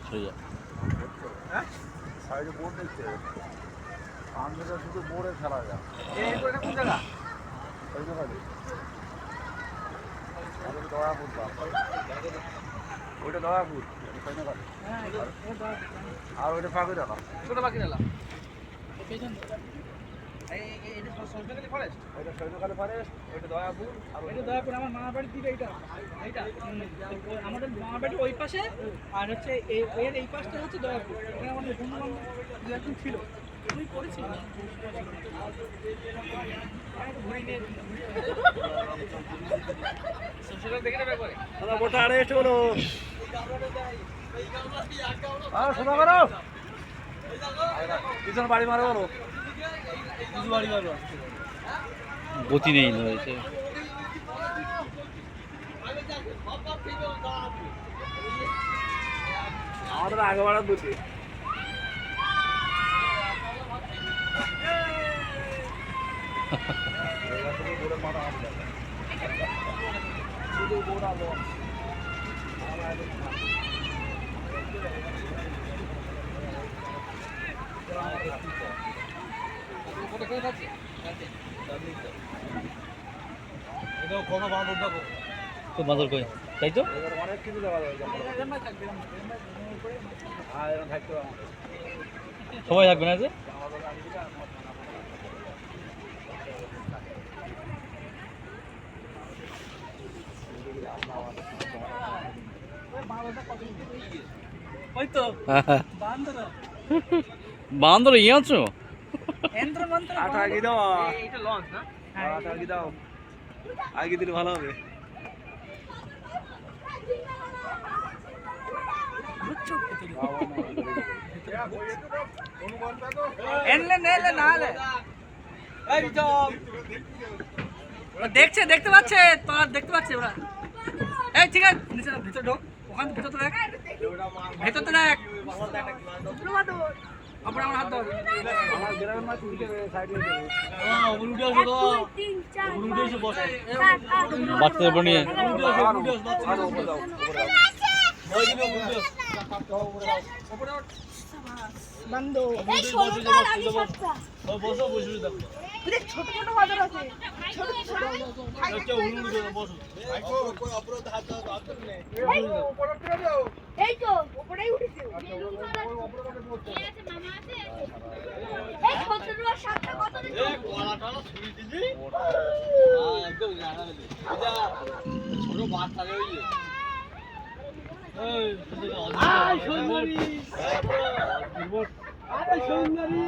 হ্যাঁ সাইডে বোর্ড দেখতে সামনেটা শুধু বোর্ডে খেলা যায়। এই এটা কোন জায়গা? ওই জায়গায় ওটা দয়াপুর ওইটা দয়াপুর আর ওইটা ফাঁকি ডালা ছোটো পাখি ডালা আমার মামার বাড়ির দিকে এইটা আমাদের মামার বাড়ির ওই পাশে আর হচ্ছে এর এই পাশটা হচ্ছে দয়াপুর। এখানে আমাদের বন্ধু বান্ধব দু একজন ছিল, তুই করেছিস বাড়ি মারো বাড়ি মারো গতি নেই হয়েছে। আমাদের আগে বাড়ার বুঝি তো বাজার কই তাই তো অনেক কিছু দেওয়া যায় সবাই থাকবে না যে বান্দর ইয়ে আছো আগে দাও আগে দাও আগে দিলে ভালো হবে। দেখছে দেখতে পাচ্ছে তোর দেখতে পাচ্ছে ওরা। এই ঠিক আছে ভিতর ঢোক, ওখান ভিতর তো দেখ, ভেতর তো দেখ, আমার হাত ধর। আমার গ্রামের মাছ উঠে সাইডে বাচ্চাদের উপর নিয়ে ছোট ছোট বাজার আছে এই তো উপরেই উঠেছে এই ছোট সাতটা কত একদম ছোট বাচ্চা সুন্দরী